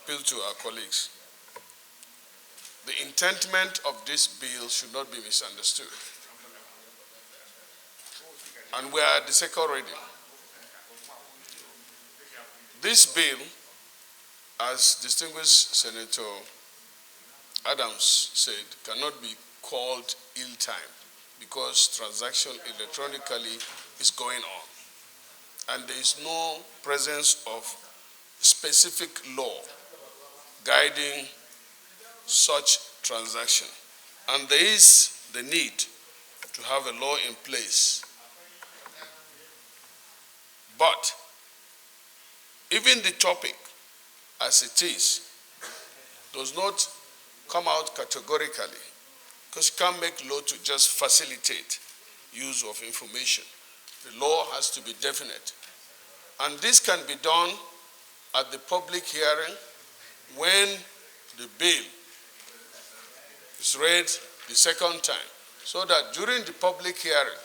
appeal to our colleagues. The intentment of this bill should not be misunderstood. And we are at the second reading. This bill, as distinguished Senator Adams said, cannot be called ill-timed because transaction electronically is going on. And there is no presence of specific law guiding such transaction. And there is the need to have a law in place. But even the topic as it is does not come out categorically, because you can't make law to just facilitate use of information. The law has to be definite. And this can be done at the public hearing when the bill is read the second time, so that during the public hearing,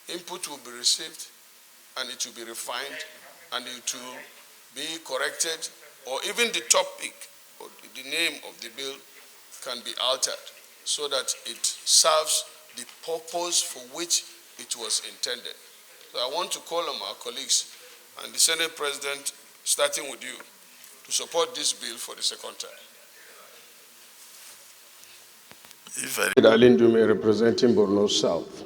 input will be received and it will be refined and it will be corrected, or even the topic or the name of the bill can be altered so that it serves the purpose for which it was intended. So I want to call on our colleagues and the Senate President, starting with you, to support this bill for the second time. Ali Ndume, representing Borno South.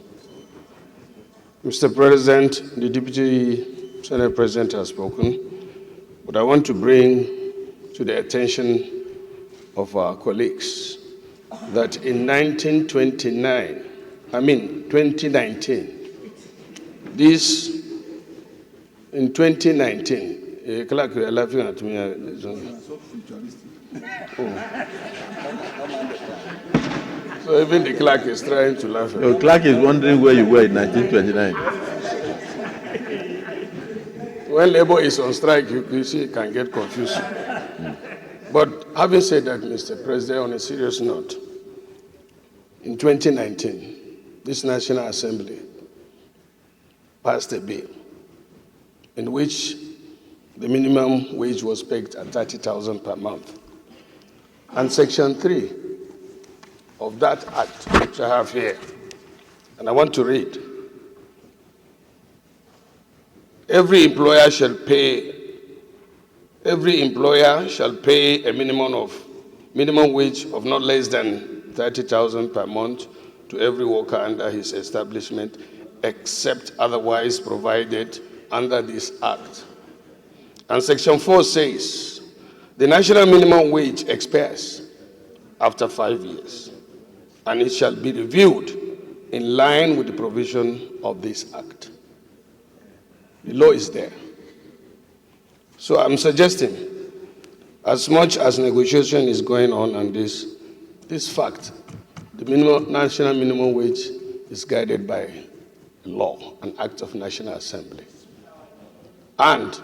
Mr. President, the Deputy Senate President has spoken, but I want to bring to the attention of our colleagues that in 2019, in 2019, Clark, you're laughing at me. So even the clerk is trying to laugh. The clerk is wondering where you were in 1929. When labor is on strike, you see, it can get confused. But having said that, Mr. President, on a serious note, in 2019, this National Assembly passed a bill in which the minimum wage was pegged at 30,000 per month. And Section 3 of that act, which I have here, and I want to read. Every employer shall pay a minimum wage of not less than 30,000 per month to every worker under his establishment, except otherwise provided under this act. And Section 4 says, the national minimum wage expires after 5 years, and it shall be reviewed in line with the provision of this act. The law is there. So I'm suggesting, as much as negotiation is going on this fact, the national minimum wage is guided by law, an act of National Assembly. And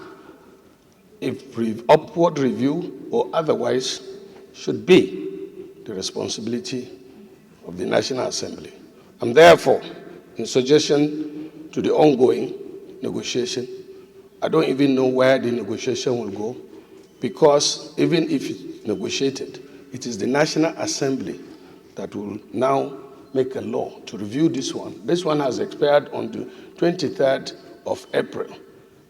if upward review or otherwise should be the responsibility of the National Assembly. And therefore, in suggestion to the ongoing negotiation, I don't even know where the negotiation will go, because even if it's negotiated, it is the National Assembly that will now make a law to review this one. This one has expired on the 23rd of April.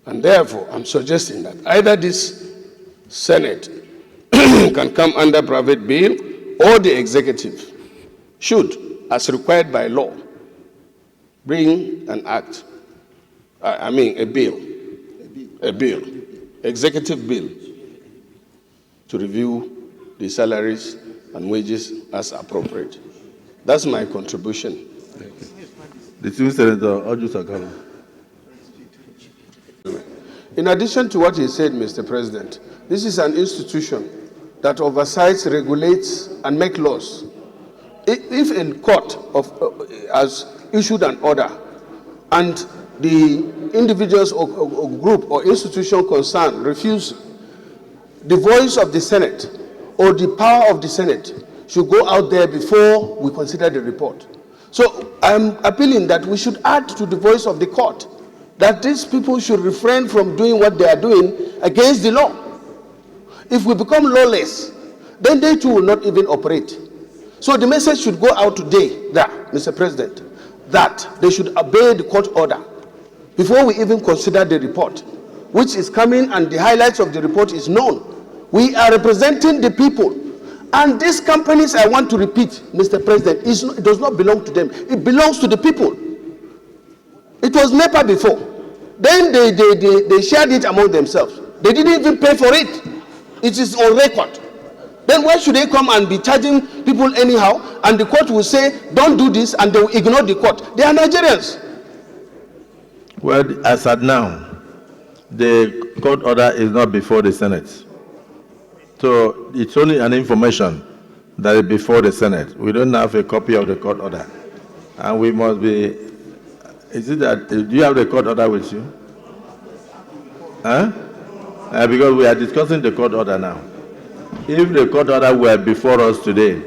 And therefore, I'm suggesting that either this Senate can come under private bill, or the executive should, as required by law, bring an act, a bill, executive bill, to review the salaries and wages as appropriate. That's my contribution. The Chief Senator Oju Sakala. In addition to what he said, Mr. President, this is an institution that oversights, regulates, and makes laws. If a court has issued an order and the individuals or group or institution concerned refuse, the voice of the Senate or the power of the Senate should go out there before we consider the report. So I'm appealing that we should add to the voice of the court that these people should refrain from doing what they are doing against the law. If we become lawless, then they too will not even operate. So the message should go out today that, Mr. President, that they should obey the court order before we even consider the report, which is coming, and the highlights of the report is known. We are representing the people. And these companies, I want to repeat, Mr. President, it does not belong to them. It belongs to the people. It was NEPA before. Then they shared it among themselves. They didn't even pay for it. It is on record. Then why should they come and be charging people anyhow, and the court will say, don't do this, and they will ignore the court? They are Nigerians. Well, as at now, the court order is not before the Senate. So it's only an information that is before the Senate. We don't have a copy of the court order. And we must be, is it that, do you have the court order with you? Huh? Because we are discussing the court order now. If the court order were before us today,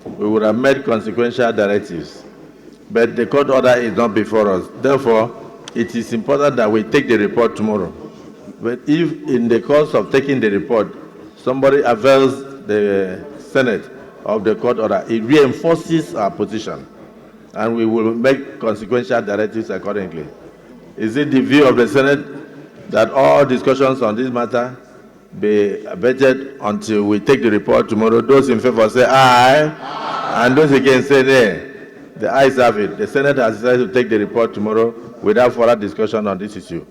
we would have made consequential directives. But the court order is not before us. Therefore, it is important that we take the report tomorrow. But if in the course of taking the report, somebody avails the Senate of the court order, it reinforces our position, and we will make consequential directives accordingly. Is it the view of the Senate that all discussions on this matter be abated until we take the report tomorrow? Those in favor say aye, and those against say nay. The ayes have it. The Senate has decided to take the report tomorrow without further discussion on this issue.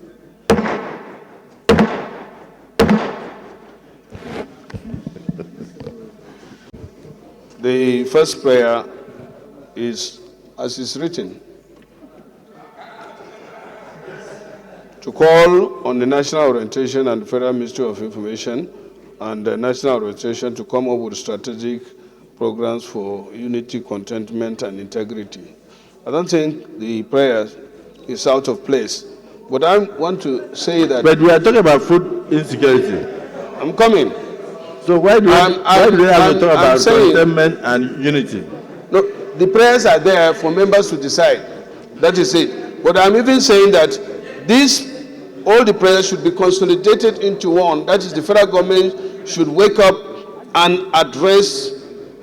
The first prayer is as is written: to call on the National Orientation and the Federal Ministry of Information and the National Orientation to come up with strategic programs for unity, contentment, and integrity. I don't think the prayer is out of place, but I want to say that... But we are talking about food insecurity. I'm coming. So why do we have to talk about contentment and unity? No, the prayers are there for members to decide. That is it. But I'm even saying that all the prayers should be consolidated into one. That is, the federal government should wake up and address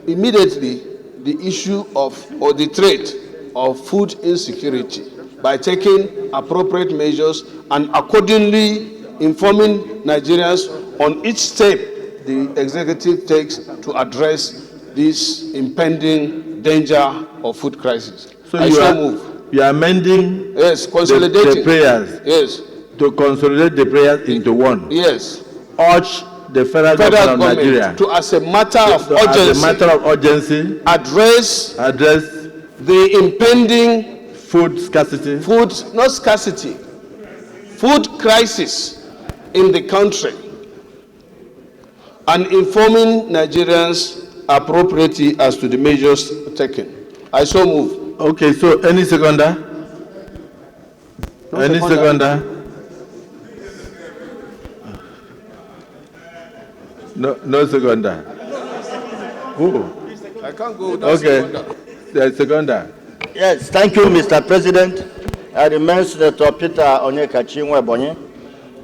immediately the issue of, or the threat of food insecurity by taking appropriate measures and accordingly informing Nigerians on each step the executive takes to address this impending danger of food crisis. So you are amending, yes, consolidating the prayers, yes, to consolidate the prayers into one. Yes. Urge the federal government of Nigeria to, as a matter of urgency, address the impending food scarcity, food crisis in the country, and informing Nigerians appropriately as to the measures taken. I so move. Okay, so any seconder? Any seconder? No seconder. Who? I can't go without seconder. The seconder. Yes, thank you, Mr. President. I remain Senator Peter Onyekachi Nwebonyi.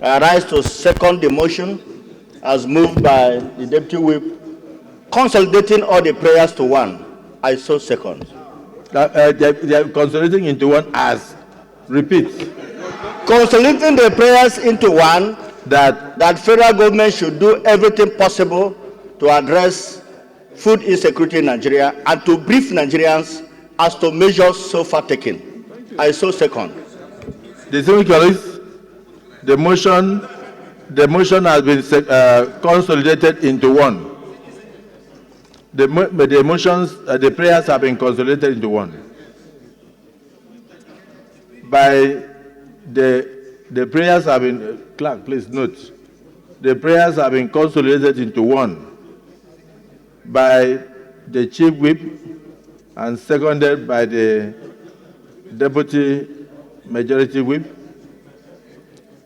I rise to second the motion as moved by the Deputy Whip, consolidating all the prayers to one. I so second. They are consolidating into one as, repeat. Consolidating the prayers into one, that federal government should do everything possible to address food insecurity in Nigeria and to brief Nigerians as to measures so far taken. I so second. Distinguished colleagues, the motion has been consolidated into one. The prayers have been consolidated into one. By the prayers have been, clerk, please note, the prayers have been consolidated into one by the Chief Whip and seconded by the Deputy Majority Whip,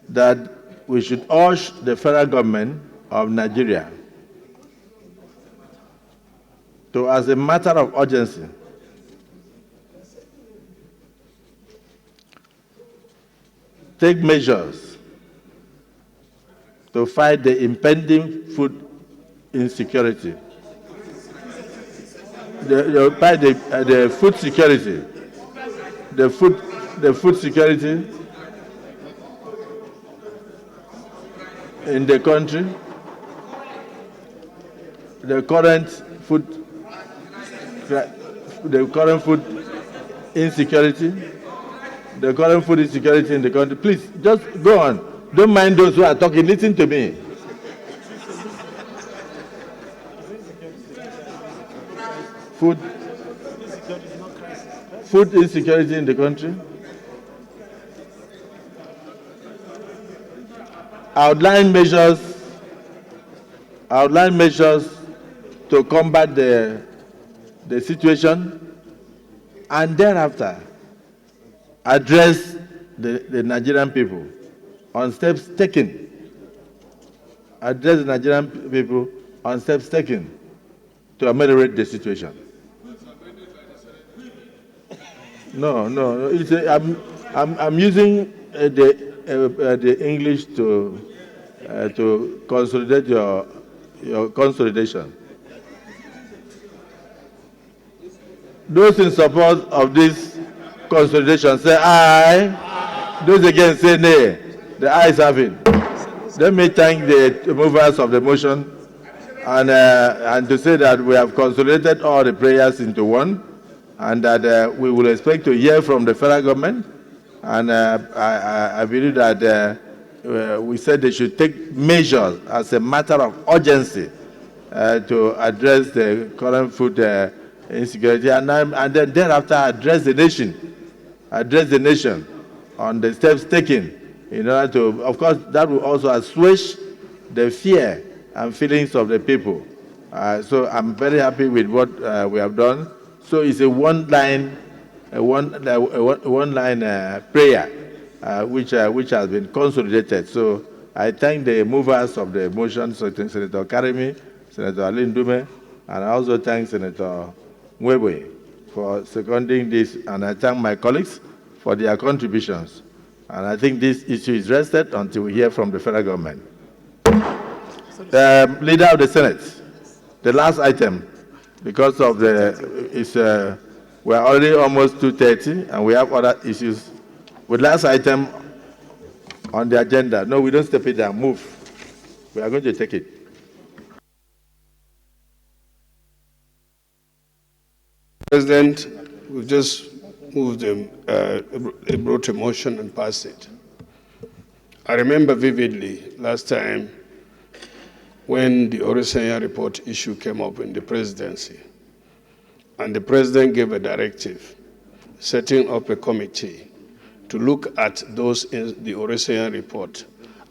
that we should urge the federal government of Nigeria to, as a matter of urgency, take measures to fight the impending food insecurity. The food security. The food security in the country. The current food insecurity. The current food insecurity in the country. Please, just go on. Don't mind those who are talking. Listen to me. Food insecurity in the country. Outline measures to combat the situation, and thereafter address the Nigerian people on steps taken. Address the Nigerian people on steps taken to ameliorate the situation. No. I'm using the English to consolidate your consolidation. Those in support of this consolidation say aye. Those against say nay. The ayes have it. Let me thank the movers of the motion and to say that we have consolidated all the prayers into one, and that we will expect to hear from the federal government. And I believe that we said they should take measures as a matter of urgency to address the current food insecurity, and then thereafter address the nation on the steps taken in order to, of course, that will also assuage the fear and feelings of the people. So I'm very happy with what we have done. So it's a one-line prayer which has been consolidated. So I thank the movers of the motion, Senator Karimi, Senator Ali Ndume, and I also thank Senator Nwebe for seconding this, and I thank my colleagues for their contributions. And I think this issue is rested until we hear from the federal government. Leader of the Senate, the last item, because of we're already almost 2:30 and we have other issues. With last item on the agenda, no, we don't step it down, move. We are going to take it. President, we've just moved brought a motion and passed it. I remember vividly last time when the Orisanya report issue came up in the presidency, and the president gave a directive setting up a committee to look at those in the Orisanya report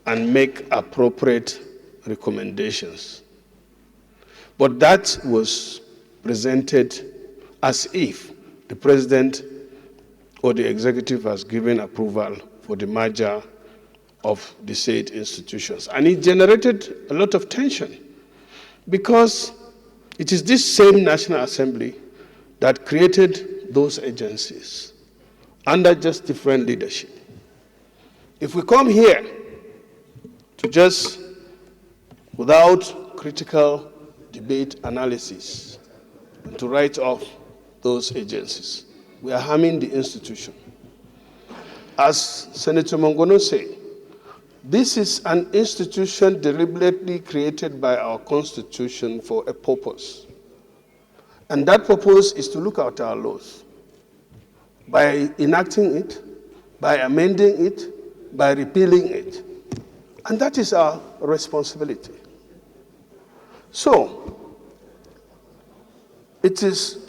and make appropriate recommendations. But that was presented as if the president or the executive has given approval for the merger of the said institutions. And it generated a lot of tension because it is this same National Assembly that created those agencies under just different leadership. If we come here to just, without critical debate analysis, to write off those agencies, we are harming the institution. As Senator Mongono said, this is an institution deliberately created by our Constitution for a purpose. And that purpose is to look at our laws. By enacting it, by amending it, by repealing it. And that is our responsibility. So, it is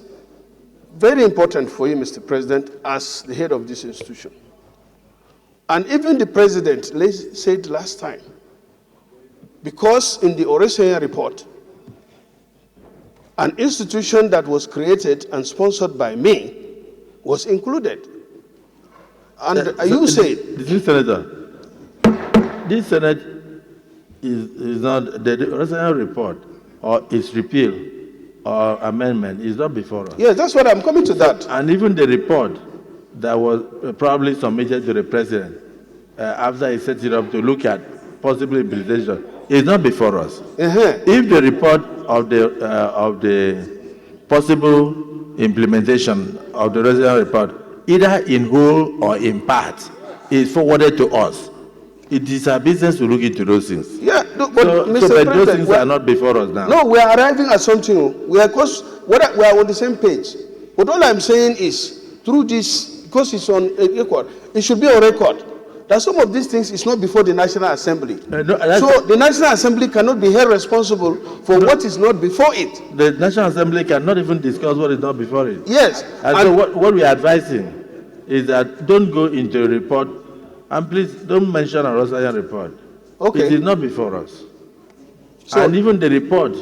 very important for you, Mr. President, as the head of this institution. And even the president said last time, because in the Orisanya report, an institution that was created and sponsored by me was included. And you said... This Senator, this Senate is not, the Orisanya report or its repeal or amendment is not before us. Yes, that's what I'm coming to that. And even the report that was probably submitted to the president after he set it up to look at possible implementation is not before us. If the report of the possible implementation of the resident report, either in whole or in part, is forwarded to us, it is our business to look into those things. Yeah, no, but Mr. But President, those things are not before us now. No, we are arriving at something. We are on the same page. But all I'm saying is, through this, because it's on a record, it should be on record that some of these things is not before the National Assembly. So the National Assembly cannot be held responsible for what is not before it. The National Assembly cannot even discuss what is not before it. Yes. And so what we are advising is that don't go into a report, and please don't mention a Rosalind report. Okay. It is not before us. So, and even the report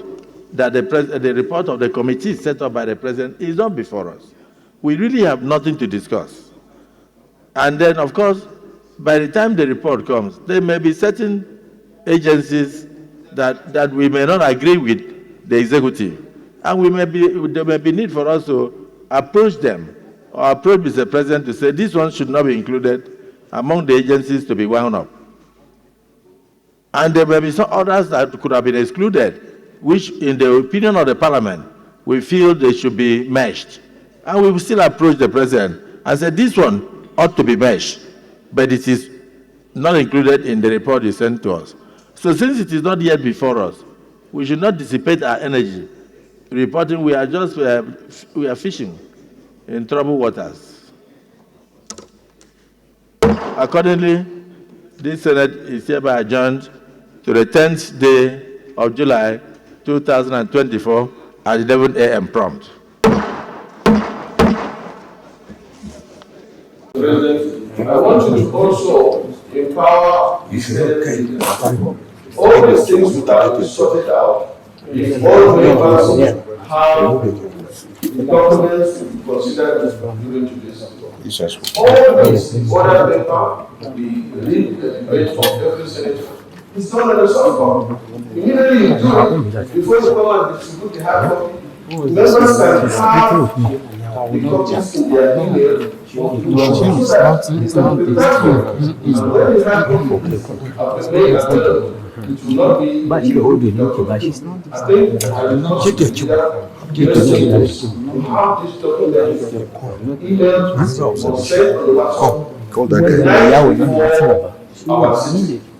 that the report of the committee set up by the president is not before us. We really have nothing to discuss. And then, of course, by the time the report comes, there may be certain agencies that we may not agree with the executive, and there may be need for us to approach them or approach Mr. President to say this one should not be included among the agencies to be wound up. And there may be some others that could have been excluded, which, in the opinion of the Parliament, we feel they should be meshed. And we will still approach the President and say this one ought to be meshed, but it is not included in the report you sent to us. So since it is not yet before us, we should not dissipate our energy reporting. We are fishing in troubled waters. Accordingly, this Senate is hereby adjourned to the 10th day of July 2024 at 11 a.m. prompt. President, I want you to also empower the Senate leaders. All these things would have to be sorted out if all members have the documents to be considered during today's session. All these other paper, the debate of every senator, is done on the soft copy. Immediately you do it, before you come and distribute the hard copy, members can have the copies in their email. So that it can be practical. And when the hard copy is made available, it will not be. But you hold the link, but she's not. I think I will not consider you have this document email or sent on the WhatsApp. Call that guy.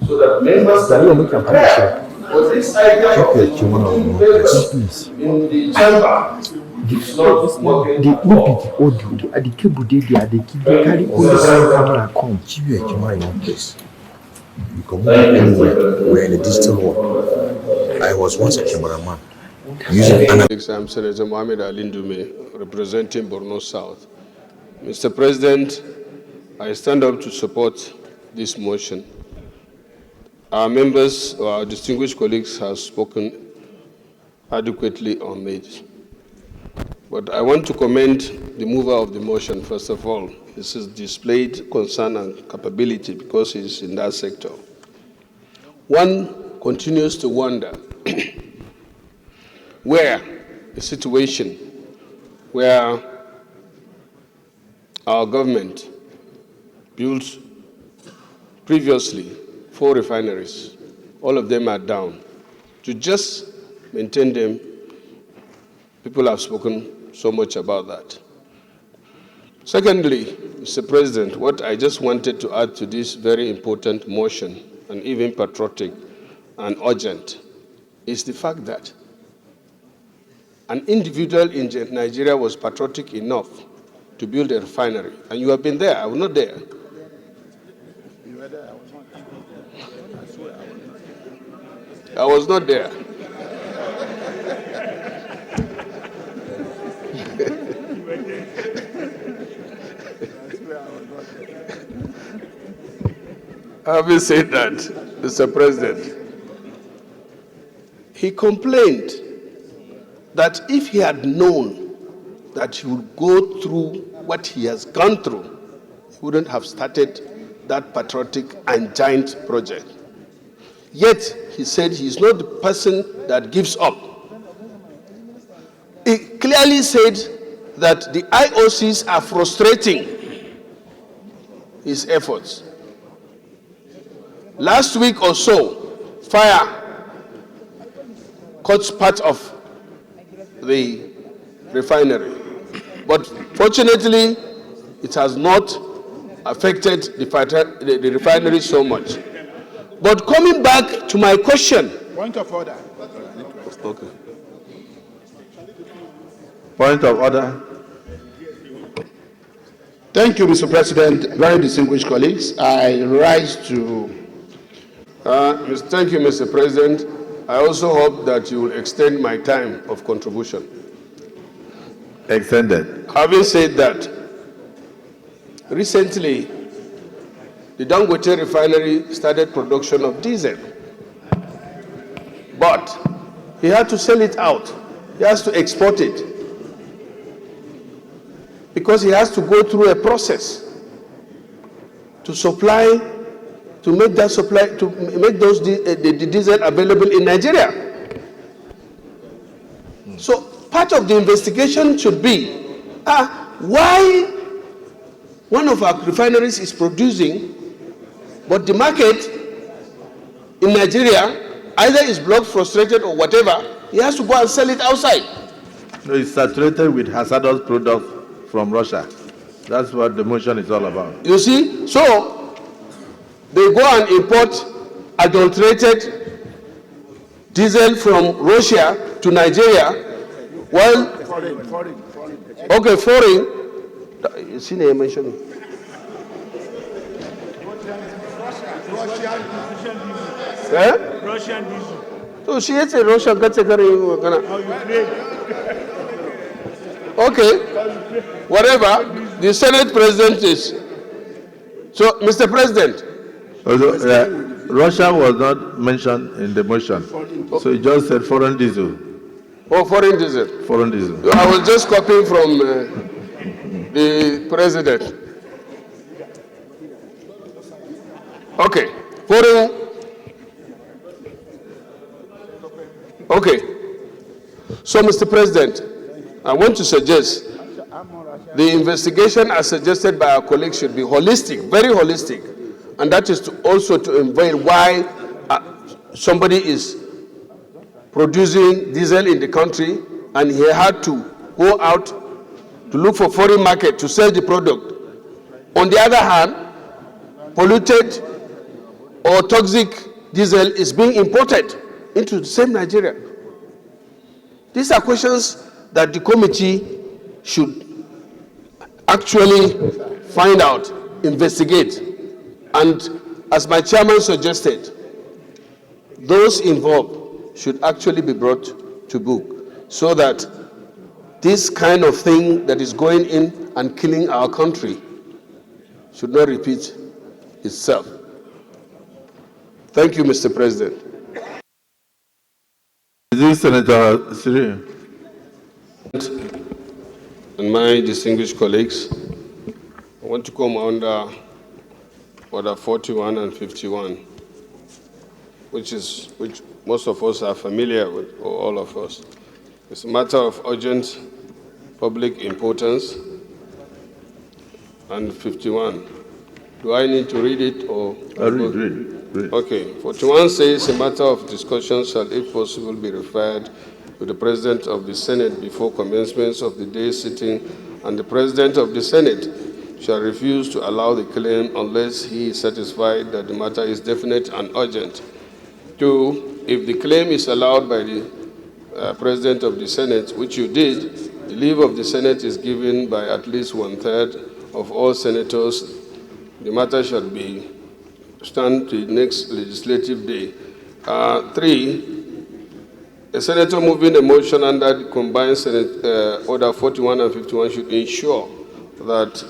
So that members can prepare. But this idea of putting papers in the chamber is not working at all. The cable they carry all the camera come. You can move anywhere. We're in a digital world. I was once a cameraman. I'm Senator Mohammed Ali Ndume, representing Borno South. Mr. President, I stand up to support this motion. Our members, or our distinguished colleagues, have spoken adequately on it. But I want to commend the mover of the motion, first of all. This is displayed concern and capability because he's in that sector. One continues to wonder where a situation where our government built previously 4 refineries, all of them are down. To just maintain them, people have spoken so much about that. Secondly, Mr. President, what I just wanted to add to this very important motion, and even patriotic and urgent, is the fact that an individual in Nigeria was patriotic enough to build a refinery. And you have been there, I was not there. I was not there. Having said that, Mr. President, he complained that if he had known that he would go through what he has gone through, he wouldn't have started that patriotic and giant project. Yet, he said he's not the person that gives up. He clearly said that the IOCs are frustrating his efforts. Last week or so, fire cuts part of the refinery. But fortunately, it has not affected the refinery so much. But coming back to my question. Point of order. Okay. Point of order. Thank you, Mr. President. Very distinguished colleagues. I rise to... Thank you, Mr. President. I also hope that you will extend my time of contribution. Extended. Having said that, recently, the Dangote refinery started production of diesel. But he had to sell it out. He has to export it. Because he has to go through a process to supply, to make that supply, to make those the diesel available in Nigeria. So part of the investigation should be why one of our refineries is producing, but the market in Nigeria either is blocked, frustrated, or whatever. He has to go and sell it outside. No, it's saturated with hazardous products from Russia. That's what the motion is all about. You see, so they go and import adulterated diesel from Russia to Nigeria, while foreign. Okay, foreign. You see, they mentioned. Russian diesel. So she is a Russian. Okay, whatever. The Senate President is. So, Mr. President. Russia was not mentioned in the motion. So you just said foreign diesel. Oh, foreign diesel. Foreign diesel. I was just copying from the President. Okay, foreign. Okay. So, Mr. President, I want to suggest the investigation as suggested by our colleagues should be holistic, very holistic. And that is also to unveil why somebody is producing diesel in the country and he had to go out to look for foreign market to sell the product. On the other hand, polluted or toxic diesel is being imported into the same Nigeria. These are questions that the committee should actually find out, investigate. And as my chairman suggested, those involved should actually be brought to book so that this kind of thing that is going in and killing our country should not repeat itself. Thank you, Mr. President. Is this Senator Siri? And my distinguished colleagues, I want to come under Order 41 and 51, which most of us are familiar with, or all of us. It's a matter of urgent public importance. And 51. Do I need to read it or? Read. Okay. 41 says a matter of discussion shall, if possible, be referred to the President of the Senate before commencement of the day's sitting, and the President of the Senate shall refuse to allow the claim unless he is satisfied that the matter is definite and urgent. 2, if the claim is allowed by the President of the Senate, which you did, the leave of the Senate is given by at least 1/3 of all senators. The matter shall be stand to the next legislative day. 3, a senator moving a motion under the combined Senate Order 41 and 51 should ensure that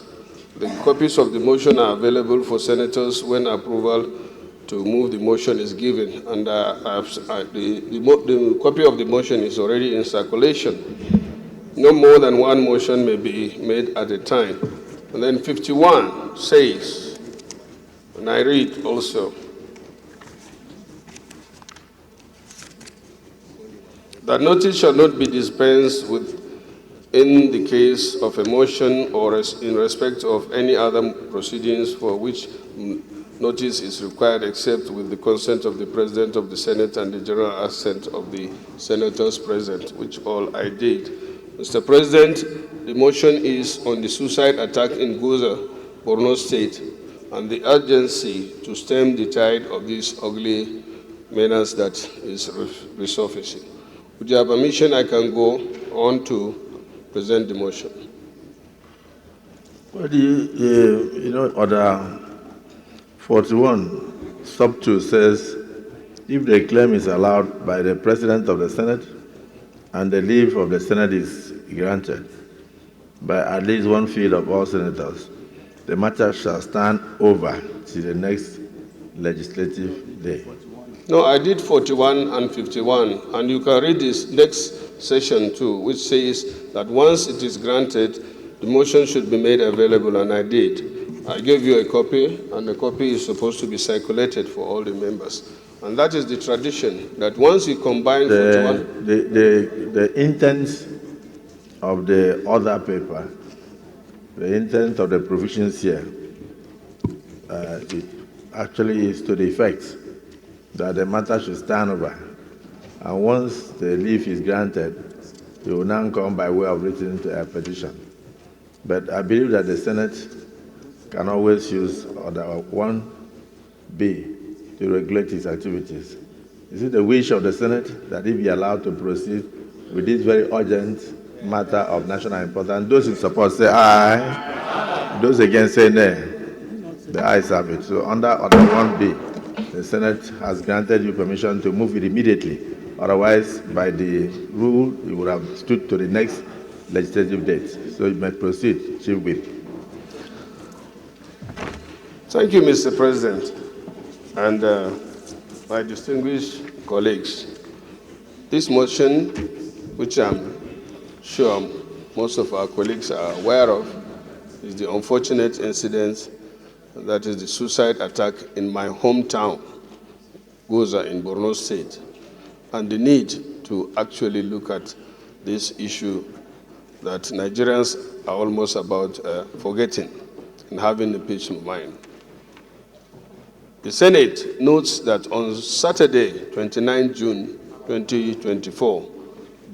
the copies of the motion are available for senators when approval to move the motion is given. And the copy of the motion is already in circulation. No more than one motion may be made at a time. And then 51 says, and I read also, that notice shall not be dispensed with in the case of a motion or in respect of any other proceedings for which notice is required except with the consent of the President of the Senate and the general assent of the senators present, which all I did. Mr. President, the motion is on the suicide attack in Goza, Borno State, and the urgency to stem the tide of this ugly menace that is resurfacing. With your permission, I can go on to present the motion. Well, Order 41, sub 2 says, if the claim is allowed by the President of the Senate and the leave of the Senate is granted by at least 1/5 of all senators, the matter shall stand over till the next legislative day. No, I did 41 and 51, and you can read this next section too, which says that once it is granted, the motion should be made available, and I did. I gave you a copy, and the copy is supposed to be circulated for all the members. And that is the tradition, that once you combine 41... The intent of the other paper, the intent of the provisions here, it actually is to the effect that the matter should stand over. And once the leave is granted, it will now come by way of written petition. But I believe that the Senate can always use Order 1B to regulate its activities. Is it the wish of the Senate that it be allowed to proceed with this very urgent matter of national importance? Those in support say aye. Those against say nay. The ayes have it. So under Order 1B, the Senate has granted you permission to move it immediately. Otherwise, by the rule, you would have stood to the next legislative date. So you may proceed, Chief Whip. Thank you, Mr. President, and my distinguished colleagues. This motion, which I'm sure most of our colleagues are aware of, is the unfortunate incident that is the suicide attack in my hometown, Goza in Borno State, and the need to actually look at this issue that Nigerians are almost about forgetting and having a peace of mind. The Senate notes that on Saturday, 29 June 2024,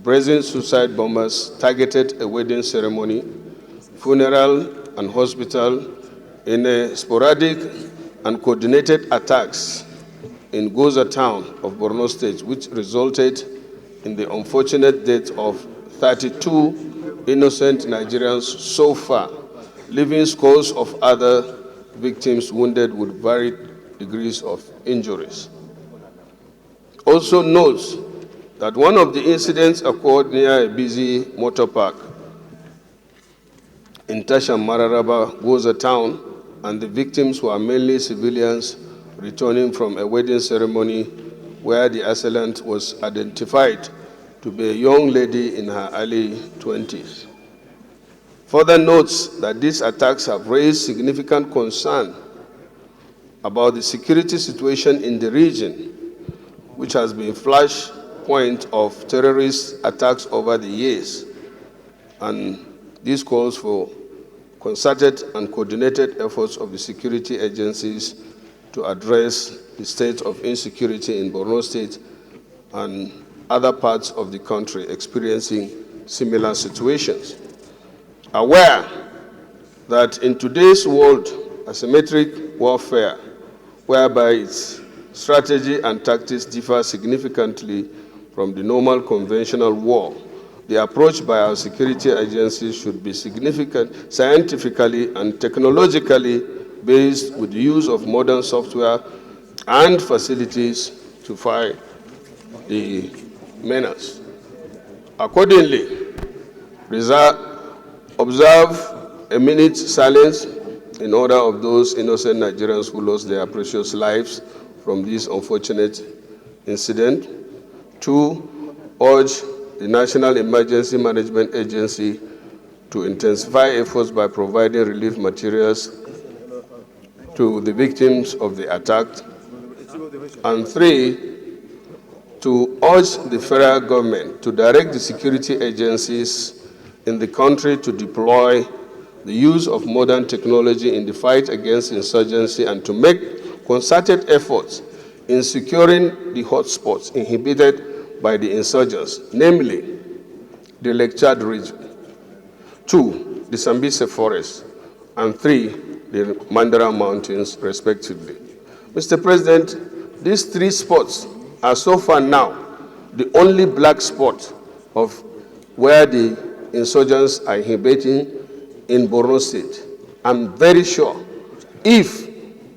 brazen suicide bombers targeted a wedding ceremony, funeral, and hospital in a sporadic and coordinated attacks in Goza town of Borno State, which resulted in the unfortunate death of 32 innocent Nigerians so far, leaving scores of other victims wounded with varied degrees of injuries. Also notes that one of the incidents occurred near a busy motor park in Tasham Mararaba, Goza town, and the victims were mainly civilians returning from a wedding ceremony where the assailant was identified to be a young lady in her early 20s. Further notes that these attacks have raised significant concern about the security situation in the region, which has been a flashpoint of terrorist attacks over the years. And this calls for concerted and coordinated efforts of the security agencies to address the state of insecurity in Borno State and other parts of the country experiencing similar situations. Aware that in today's world, asymmetric warfare, whereby its strategy and tactics differ significantly from the normal conventional war, the approach by our security agencies should be significant, scientifically and technologically based with the use of modern software and facilities to fight the menace. Accordingly, observe a minute's silence in honor of those innocent Nigerians who lost their precious lives from this unfortunate incident. 2, urge the National Emergency Management Agency to intensify efforts by providing relief materials to the victims of the attack. And 3, to urge the federal government to direct the security agencies in the country to deploy the use of modern technology in the fight against insurgency and to make concerted efforts in securing the hotspots inhibited by the insurgents, namely the Lake Chad region, 2, the Sambisa Forest, and 3, the Mandara Mountains, respectively. Mr. President, these 3 spots are so far now the only black spot of where the insurgents are inhibiting in Borno State. I'm very sure if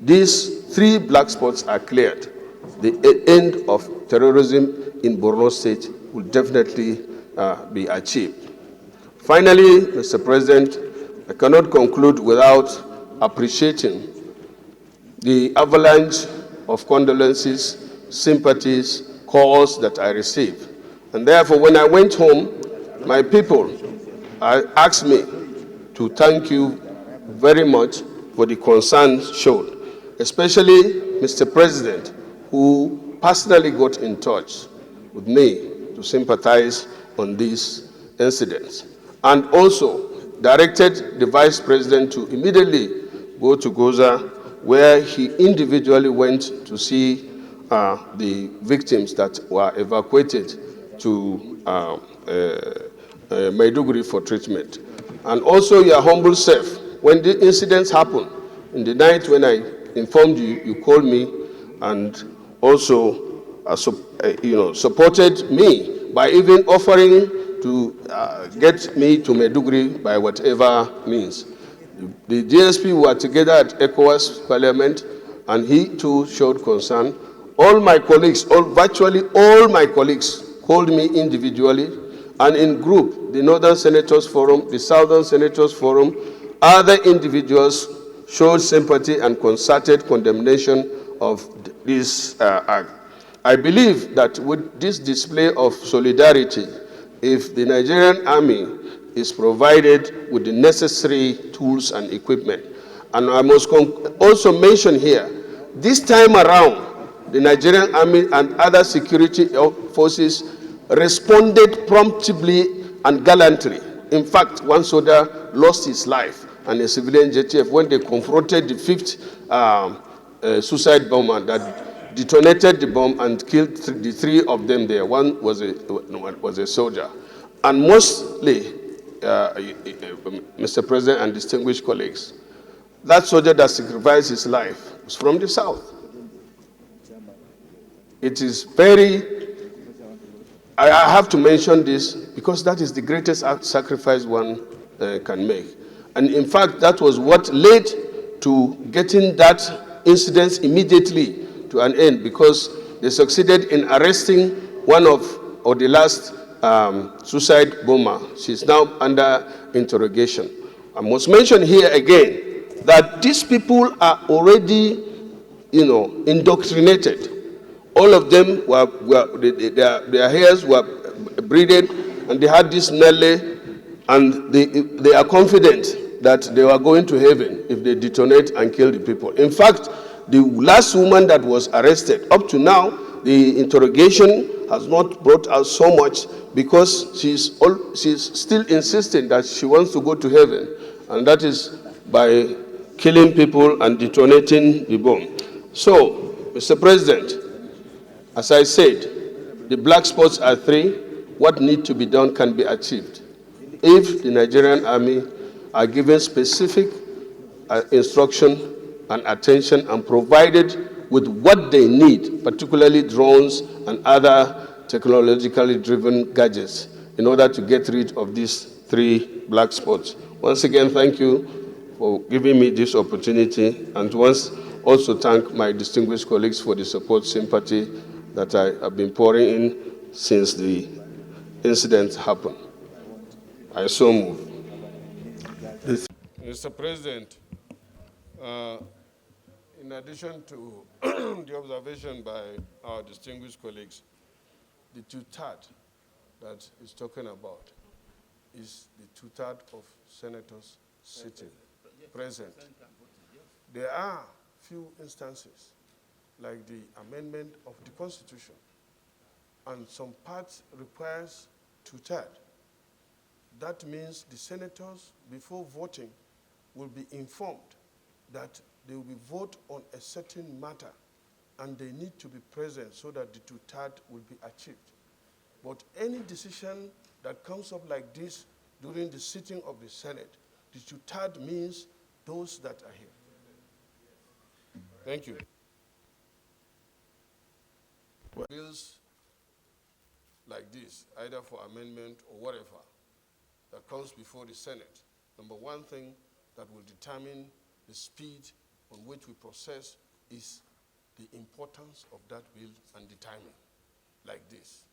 these 3 black spots are cleared, the end of terrorism in Borno State will definitely be achieved. Finally, Mr. President, I cannot conclude without appreciating the avalanche of condolences, sympathies, calls that I received. And therefore, when I went home, my people asked me to thank you very much for the concern shown, especially Mr. President, who personally got in touch with me to sympathize on these incidents, and also directed the Vice President to immediately go to Goza, where he individually went to see the victims that were evacuated to Maiduguri for treatment. And also your humble self, when the incidents happened, in the night when I informed you, you called me and also supported me by even offering to get me to Maiduguri by whatever means. The DSP were together at ECOWAS Parliament, and he too showed concern. All my colleagues, virtually all my colleagues, called me individually and in group, the Northern Senators Forum, the Southern Senators Forum, other individuals showed sympathy and concerted condemnation of this act. I believe that with this display of solidarity, if the Nigerian Army is provided with the necessary tools and equipment, and I must also mention here, this time around, the Nigerian Army and other security forces responded promptly and gallantly. In fact, one soldier lost his life and a civilian JTF when they confronted the 5th suicide bomber that detonated the bomb and killed the 3 of them there. One was a soldier. And mostly, Mr. President and distinguished colleagues, that soldier that sacrificed his life was from the South. It is I have to mention this because that is the greatest sacrifice one can make. And in fact, that was what led to getting that incident immediately to an end, because they succeeded in arresting one of the last suicide bomber. She's now under interrogation. I must mention here again that these people are already, indoctrinated. All of them their hairs were braided, and they had this Nelly, and they are confident that they were going to heaven if they detonate and kill the people. In fact, the last woman that was arrested, up to now, the interrogation has not brought out so much because she's still insisting that she wants to go to heaven, and that is by killing people and detonating the bomb. So, Mr. President, as I said, the black spots are 3. What needs to be done can be achieved if the Nigerian Army are given specific instruction and attention and provided with what they need, particularly drones and other technologically driven gadgets, in order to get rid of these 3 black spots. Once again, thank you for giving me this opportunity, and once also thank my distinguished colleagues for the support, sympathy that I have been pouring in since the incident happened. I so move. Mr. President, in addition to the observation by our distinguished colleagues, the 2/3 that is talking about is the 2/3 of senators sitting, present. There are few instances, like the amendment of the Constitution, and some parts requires 2/3. That means the senators, before voting, will be informed that they will vote on a certain matter, and they need to be present so that the two-thirds will be achieved. But any decision that comes up like this during the sitting of the Senate, the two-thirds means those that are here. Thank you. Bills like this, either for amendment or whatever, that comes before the Senate, number one thing that will determine the speed on which we process is the importance of that bill and the timing, like this.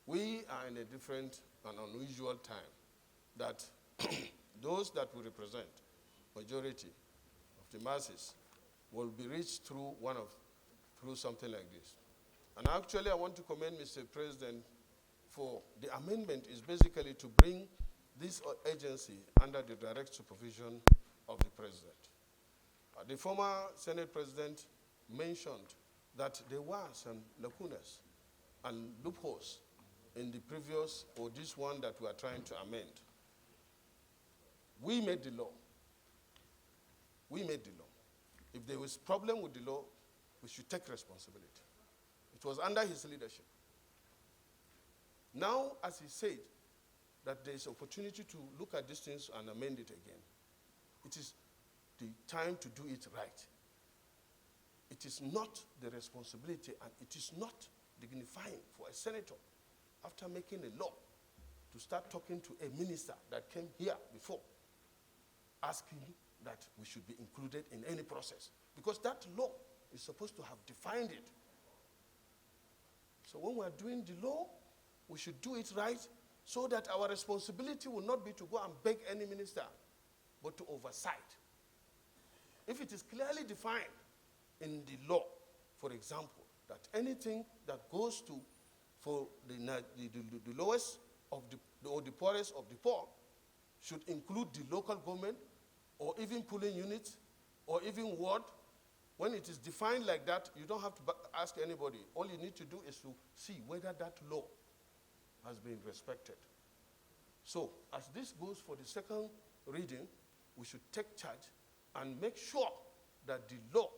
We are in a different and unusual time that those that we represent, majority of the masses, will be reached through something like this. And actually, I want to commend Mr. President for the amendment is basically to bring this agency under the direct supervision of the president. The former Senate president mentioned that there were some lacunas and loopholes in the previous or this one that we are trying to amend. We made the law. We made the law. If there was a problem with the law, we should take responsibility. It was under his leadership. Now, as he said, that there is opportunity to look at these things and amend it again. It is the time to do it right. It is not the responsibility and it is not dignifying for a senator, after making a law, to start talking to a minister that came here before, asking that we should be included in any process. Because that law is supposed to have defined it. So when we are doing the law, we should do it right so that our responsibility will not be to go and beg any minister, but to oversight. If it is clearly defined in the law, for example, that anything that goes to for the lowest of or the poorest of the poor should include the local government or even polling units or even ward. When it is defined like that, you don't have to ask anybody. All you need to do is to see whether that law has been respected. So, as this goes for the second reading, we should take charge and make sure that the law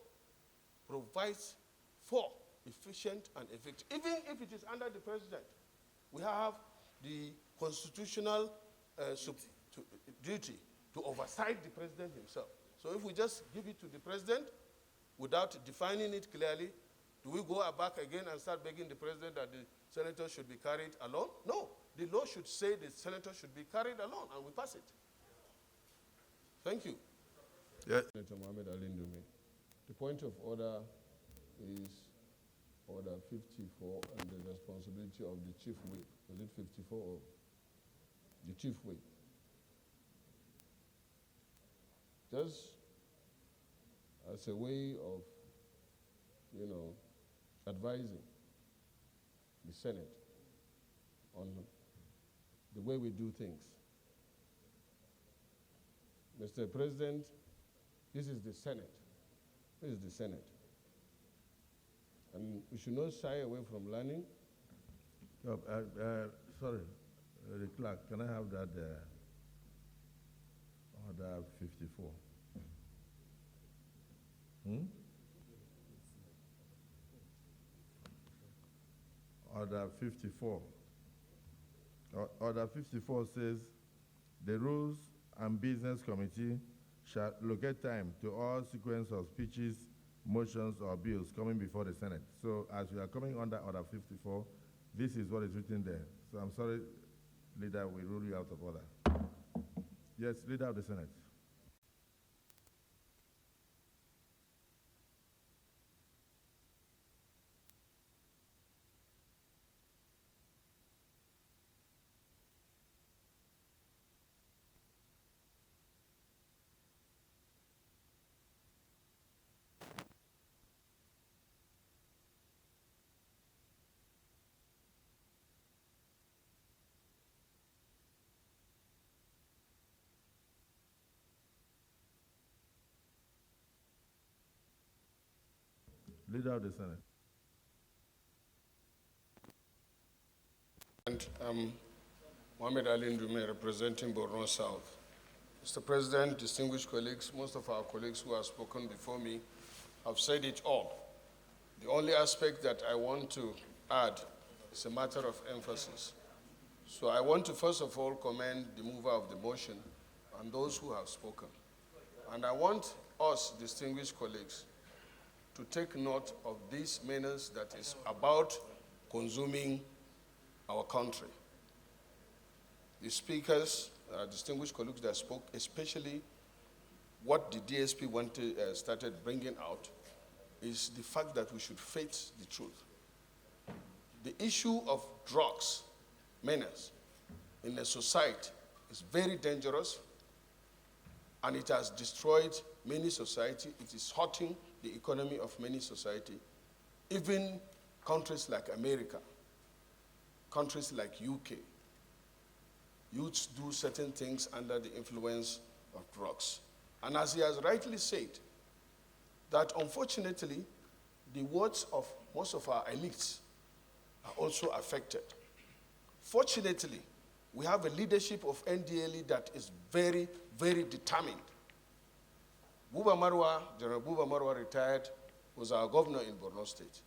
provides for efficient and effective. Even if it is under the president, we have the constitutional duty to oversight the president himself. So if we just give it to the president without defining it clearly, do we go back again and start begging the president that the senator should be carried alone? No. The law should say the senator should be carried alone, and we pass it. Thank you. Yes. Senator Mohammed Ali Ndume. The point of order is Order 54 and the responsibility of the chief whip. Was it 54 or the chief whip? Just as a way of, advising the Senate on the way we do things. Mr. President, this is the Senate. This is the Senate. And we should not shy away from learning. Sorry, the clerk, can I have that order 54? Order 54. Order 54 says, the Rules and Business Committee shall locate time to all sequence of speeches, motions, or bills coming before the Senate. So as we are coming under Order 54, this is what is written there. So I'm sorry, Leader, we rule you out of order. Yes, Leader of the Senate. Leader of the Senate. And Mohammed Ali Ndume, representing Borno South. Mr. President, distinguished colleagues, most of our colleagues who have spoken before me have said it all. The only aspect that I want to add is a matter of emphasis. So I want to first of all commend the mover of the motion and those who have spoken. And I want us, distinguished colleagues, to take note of this menace that is about consuming our country. The speakers, distinguished colleagues that spoke, especially what the DSP started bringing out, is the fact that we should face the truth. The issue of drugs menace in a society is very dangerous, and it has destroyed many societies. It is hurting the economy of many societies, even countries like America, countries like UK. Youths do certain things under the influence of drugs. And as he has rightly said, that unfortunately, the words of most of our elites are also affected. Fortunately, we have a leadership of NDLE that is very, very determined. General Buba Marwa retired, was our governor in Borno State.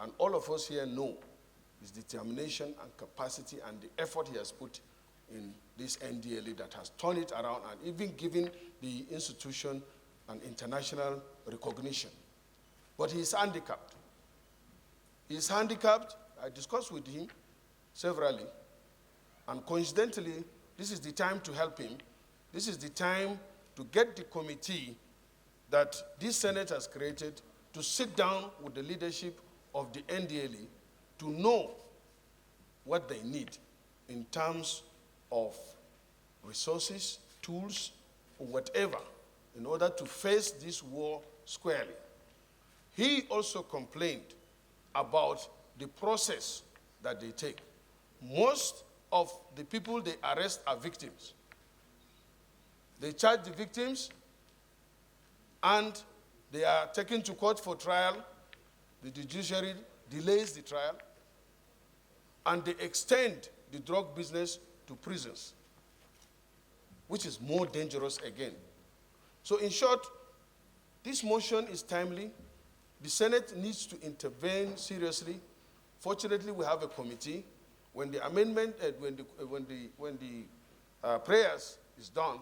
And all of us here know his determination and capacity and the effort he has put in this NDLE that has turned it around and even given the institution an international recognition. But he is handicapped. He is handicapped. I discussed with him severally. And coincidentally, this is the time to help him. This is the time to get the committee that this Senate has created to sit down with the leadership of the NDLE to know what they need in terms of resources, tools, or whatever, in order to face this war squarely. He also complained about the process that they take. Most of the people they arrest are victims. They charge the victims, and they are taken to court for trial. The judiciary delays the trial, and they extend the drug business to prisons, which is more dangerous again. So in short, this motion is timely. The Senate needs to intervene seriously. Fortunately, we have a committee. When the amendment, when the prayers is done,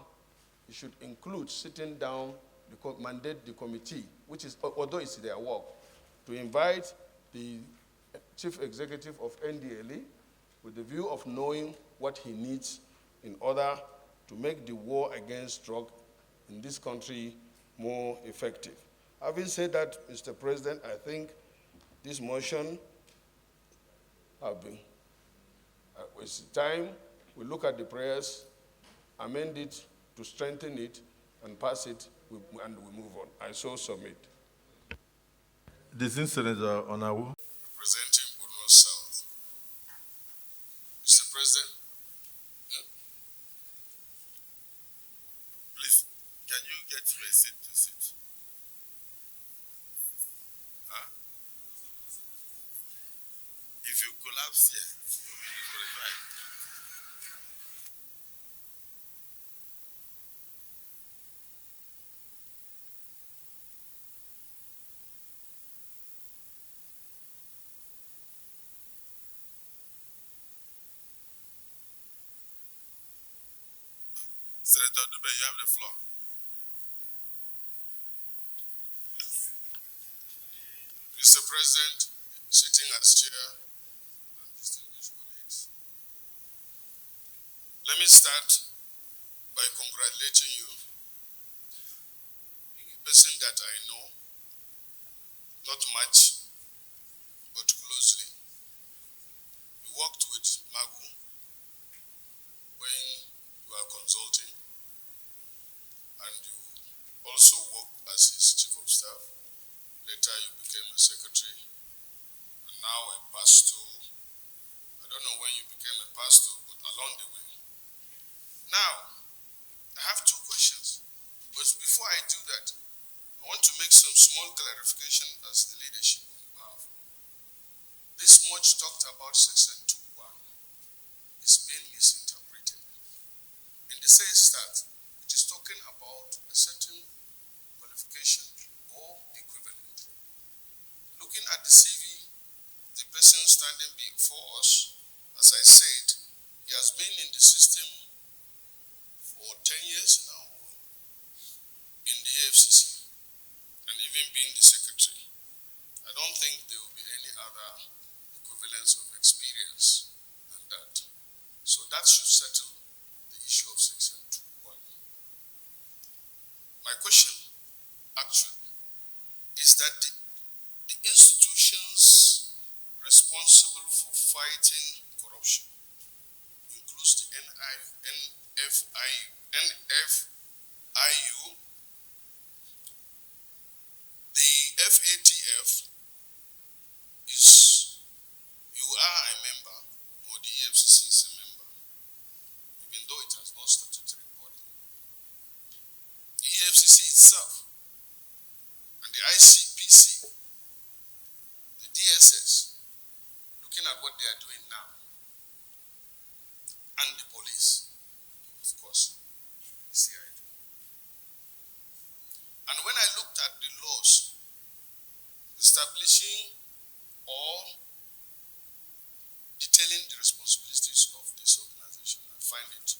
it should include sitting down, mandate the committee, which is, although it's their work, to invite the chief executive of NDLE with the view of knowing what he needs in order to make the war against drug in this country more effective. Having said that, Mr. President, I think this motion have been, it's time we look at the prayers, amend it to strengthen it, and pass it, and we move on. I so submit. This incident on our Representing Borno South. Mr. President, please, can you get to a seat to sit? Huh? If you collapse here, you'll be disqualified. Senator Ndume, you have the floor. Mr. President, sitting as chair, and distinguished colleagues, let me start by congratulating you. Being a person that I know, not much, but closely. You worked with Magu when you were consulting, and you also worked as his chief of staff. Later you became a secretary, and now a pastor. I don't know when you became a pastor, but along the way. Now, I have two questions. But before I do that, I want to make some small clarification as the leadership have. This much talked about Section 2.1 is being misinterpreted. In the says that it talking about a certain qualification or equivalent. Looking at the CV, the person standing before us, as I said, he has been in the system for 10 years now in the AFCC and even being the secretary. I don't think there will be any other equivalence of experience than that. So that should settle the issue of Section 2.1. My question, actually, is that the institutions responsible for fighting corruption includes the NFIU, the FATF is, you are a member, or the EFCC is a member, even though it has no statutory body. The EFCC itself, and the ICPC, the DSS, looking at what they are doing now, and the police, of course, CID. And when I looked at the laws establishing or detailing the responsibilities of this organization, I find it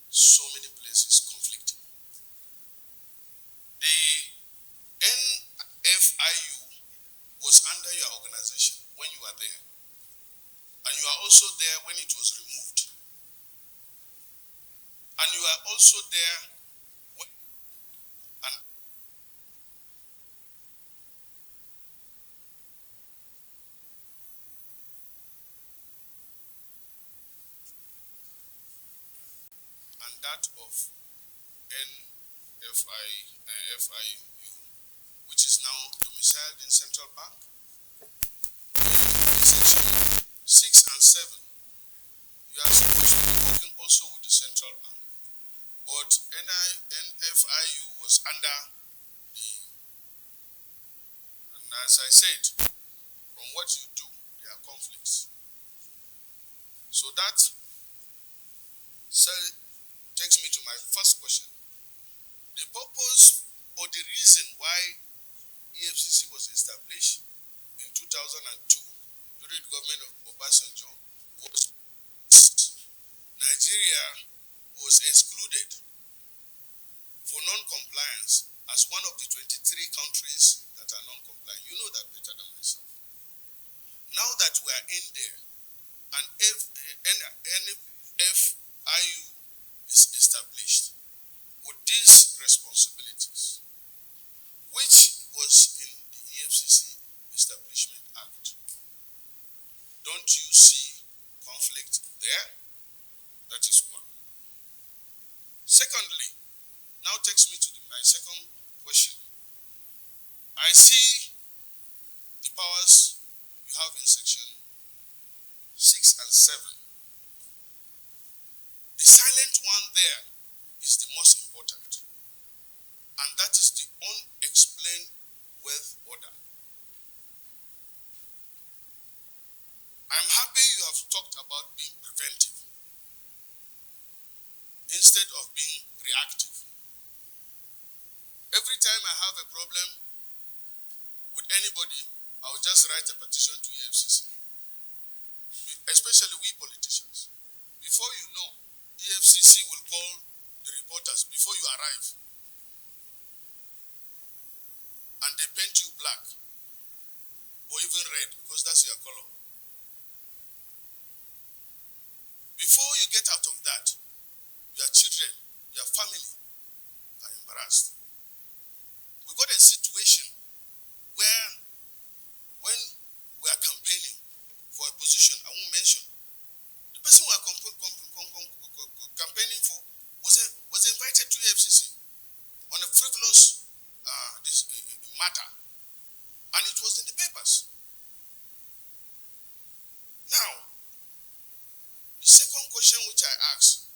so many places conflicting. The NFIU was under your organization when you were there, and you are also there when it was removed, and you are also there when, and that of FIU, which is now domiciled in Central Bank. Section 6 and 7, you are supposed to be working also with the Central Bank, but NFIU was under the, and as I said, from what you do, there are conflicts. So that takes me to my first question. The purpose or the reason why EFCC was established in 2002 during the government of Obasanjo was Nigeria was excluded for non-compliance as one of the 23 countries that are non-compliant. You know that better than myself. Now that we are in there and NFIU is established with these responsibilities, which was in the EFCC Establishment Act, don't you see conflict there? That is one. Secondly, now takes me to my second question. I see the powers you have in section 6 and 7. The silent one there is the most important, and that is the unexplained wealth order. I'm happy you have talked about being preventive instead of being reactive. Every time I have a problem with anybody, I'll just write a petition to EFCC, especially we politicians. Before you know, EFCC will call the reporters before you arrive, and they paint you black or even red because that's your color. Before you get out of that, your children, your family are embarrassed. We got a situation where when we are campaigning for a position, I won't mention, the person we are campaigning for was invited to FCC on a frivolous matter, and it was in the papers. Now, the second question which I ask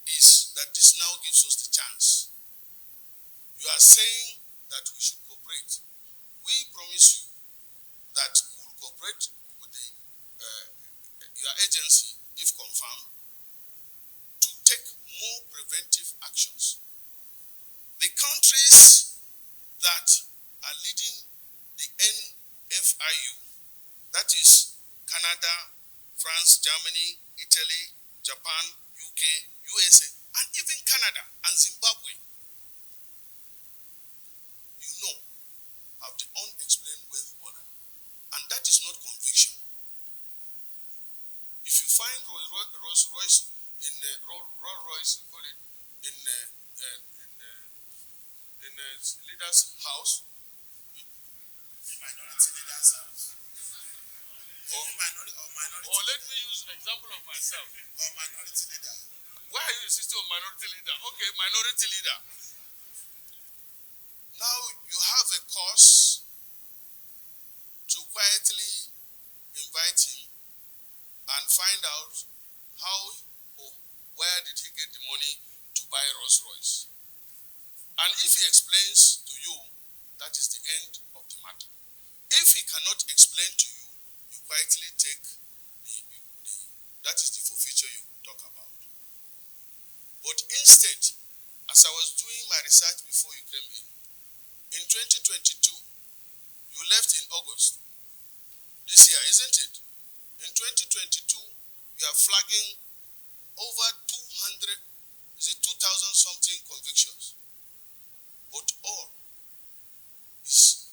is that this now gives us the chance. You are saying that we should cooperate. We promise you that we will cooperate with your agency, if confirmed, to take more preventive actions Japan, UK, USA, and even Canada and Zimbabwe, you know, have the unexplained wealth order. And that is not conviction. If you find Rolls Royce in Rolls Royce, you call it, in leader's house, minority leader's house. Or let me use an example of myself. Or minority leader. Why are you insisting on minority leader? Okay, minority leader. Now you have a cause to quietly invite him and find out how or where did he get the money to buy Rolls Royce. And if he explains to you, that is the end of the matter. If he cannot explain to you, you quietly take that is the forfeiture you talk about. But instead, as I was doing my research before you came in 2022, you left in August this year, isn't it? In 2022, we are flagging over 200, is it 2,000 something convictions? But all is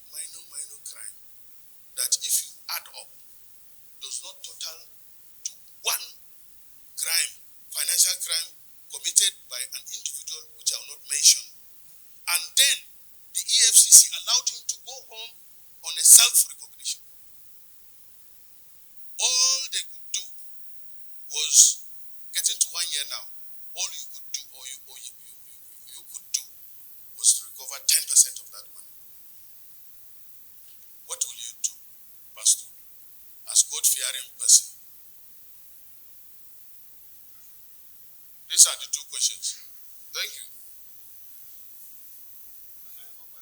minor crime that if you add up, does not total to one crime, financial crime committed by an individual which I will not mention. And then the EFCC allowed him to go home on a self-recognition. All they could do was, getting to 1 year now, all you could do, or you could do, was to recover 10% of that money. What will you do, Pastor, as God-fearing person? These are the two questions. Thank you.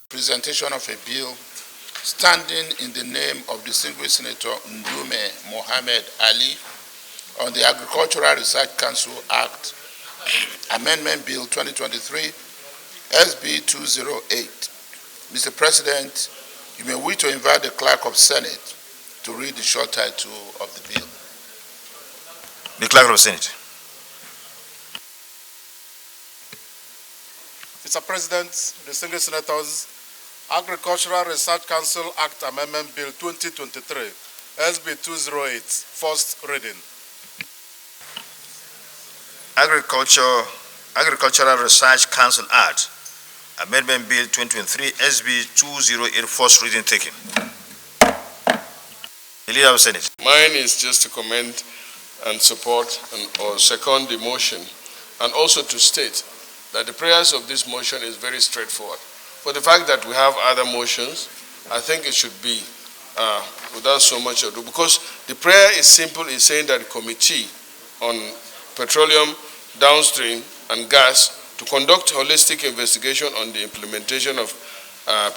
Presentation of a bill standing in the name of distinguished Senator Ndume Mohammed Ali on the Agricultural Research Council Act, Amendment Bill 2023, SB 208. Mr. President, you may wish to invite the Clerk of Senate to read the short title of the bill. The Clerk of Senate. Mr. President, distinguished senators, Agricultural Research Council Act Amendment Bill 2023, SB 208, first reading. Agricultural Research Council Act, Amendment Bill 2023, SB 208, first reading taken. The Leader of the Senate. Mine is just to comment and support or second the motion, and also to state that the prayers of this motion is very straightforward. For the fact that we have other motions, I think it should be without so much ado, because the prayer is simple, it's saying that the Committee on Petroleum, Downstream, and Gas to conduct holistic investigation on the implementation of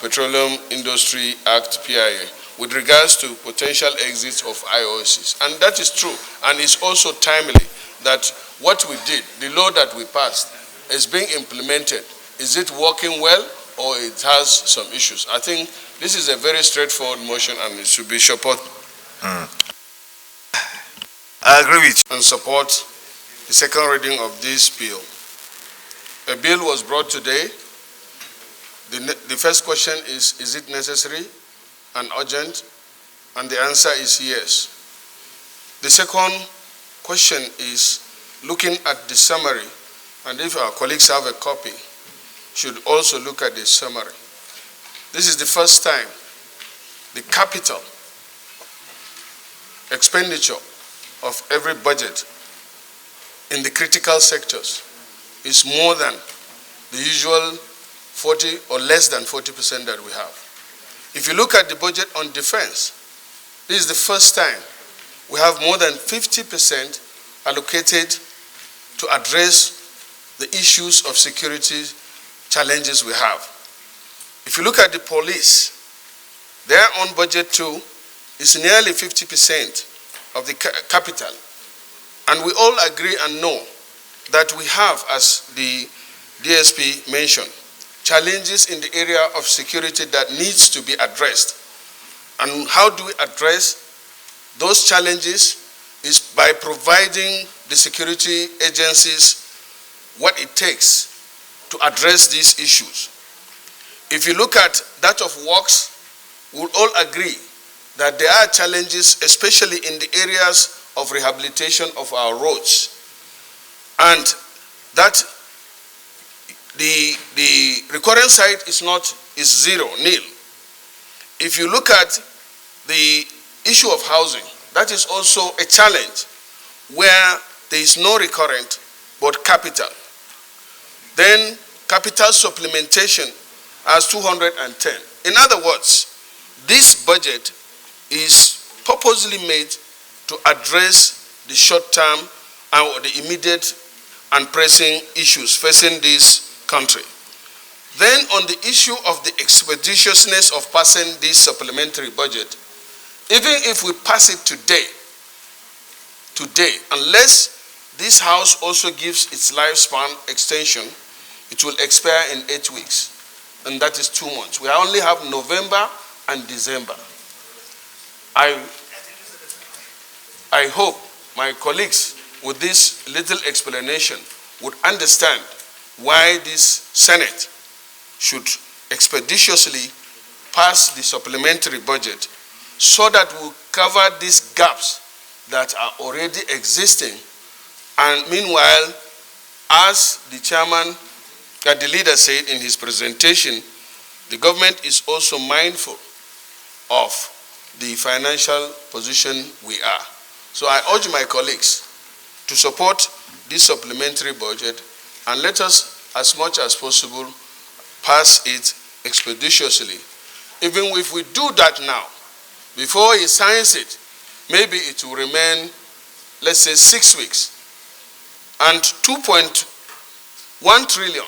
Petroleum Industry Act, PIA, with regards to potential exits of IOCs. And that is true, and it's also timely that what we did, the law that we passed, is being implemented. Is it working well, or it has some issues? I think this is a very straightforward motion, and it should be supported. I agree with you. And support the second reading of this bill. A bill was brought today. The first question is it necessary and urgent? And the answer is yes. The second question is looking at the summary, and if our colleagues have a copy, should also look at the summary. This is the first time the capital expenditure of every budget in the critical sectors is more than the usual 40 or less than 40% that we have. If you look at the budget on defense, this is the first time we have more than 50% allocated to address the issues of security challenges we have. If you look at the police, their own budget too is nearly 50% of the capital. And we all agree and know that we have, as the DSP mentioned, challenges in the area of security that needs to be addressed. And how do we address those challenges is by providing the security agencies what it takes to address these issues. If you look at that of works, we'll all agree that there are challenges, especially in the areas of rehabilitation of our roads, and that the recurrent site is zero, nil. If you look at the issue of housing, that is also a challenge where there is no recurrent but capital. Then capital supplementation as 210. In other words, this budget is purposely made to address the short-term and the immediate and pressing issues facing this country. Then on the issue of the expeditiousness of passing this supplementary budget, even if we pass it today, unless this House also gives its lifespan extension, it will expire in 8 weeks, and that is 2 months. We only have November and December. I hope my colleagues with this little explanation would understand why this Senate should expeditiously pass the supplementary budget so that we'll cover these gaps that are already existing. And meanwhile, as the chairman, the leader said in his presentation, the government is also mindful of the financial position we are. So I urge my colleagues to support this supplementary budget, and let us, as much as possible, pass it expeditiously. Even if we do that now, before he signs it, maybe it will remain, let's say, 6 weeks. And 2.1 trillion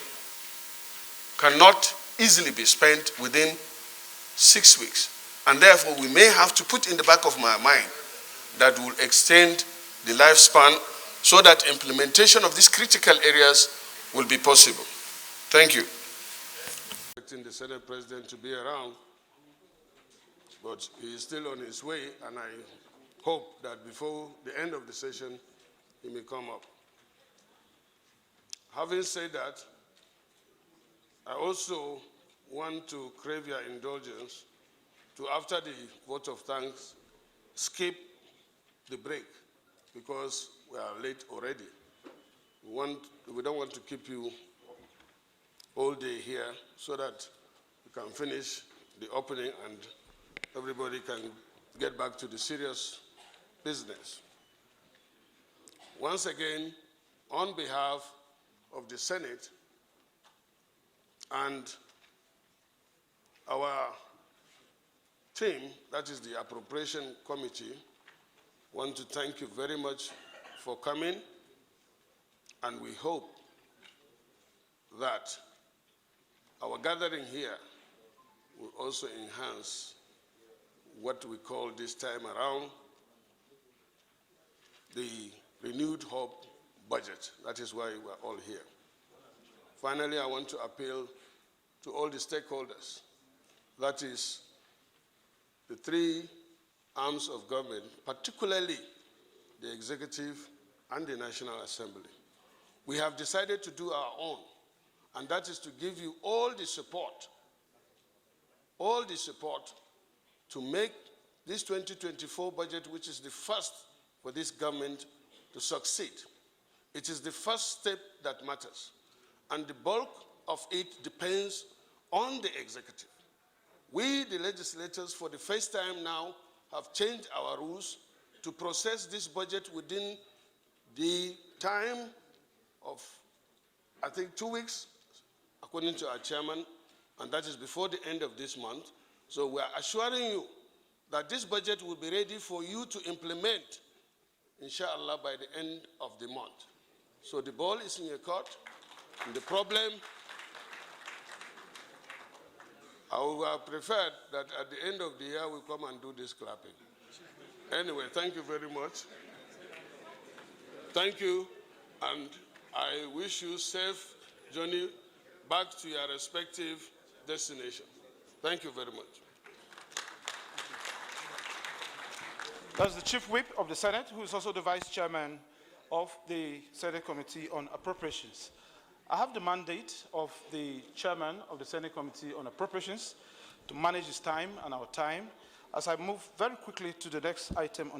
cannot easily be spent within 6 weeks. And therefore, we may have to put in the back of my mind that will extend the lifespan so that implementation of these critical areas will be possible. Thank you. Expecting the Senate President to be around, but he is still on his way, and I hope that before the end of the session, he may come up. Having said that, I also want to crave your indulgence to, after the vote of thanks, skip the break because we are late already. We don't want to keep you all day here so that we can finish the opening and everybody can get back to the serious business. Once again, on behalf of the Senate and our team, that is the Appropriation Committee, want to thank you very much for coming, and we hope that our gathering here will also enhance what we call this time around the renewed hope budget. That is why we're all here. Finally, I want to appeal to all the stakeholders, that is the three arms of government, particularly the executive and the National Assembly. We have decided to do our own, and that is to give you all the support to make this 2024 budget, which is the first for this government to succeed. It is the first step that matters, and the bulk of it depends on the executive. We, the legislators, for the first time now, have changed our rules to process this budget within the time of, I think, 2 weeks, according to our chairman, and that is before the end of this month. So we are assuring you that this budget will be ready for you to implement, inshallah, by the end of the month. So the ball is in your court, and the problem, I would have preferred that at the end of the year we come and do this clapping. Anyway, thank you very much. Thank you, and I wish you safe journey back to your respective destination. Thank you very much. That's the Chief Whip of the Senate, who is also the Vice Chairman of the Senate Committee on Appropriations. I have the mandate of the Chairman of the Senate Committee on Appropriations to manage his time and our time as I move very quickly to the next item on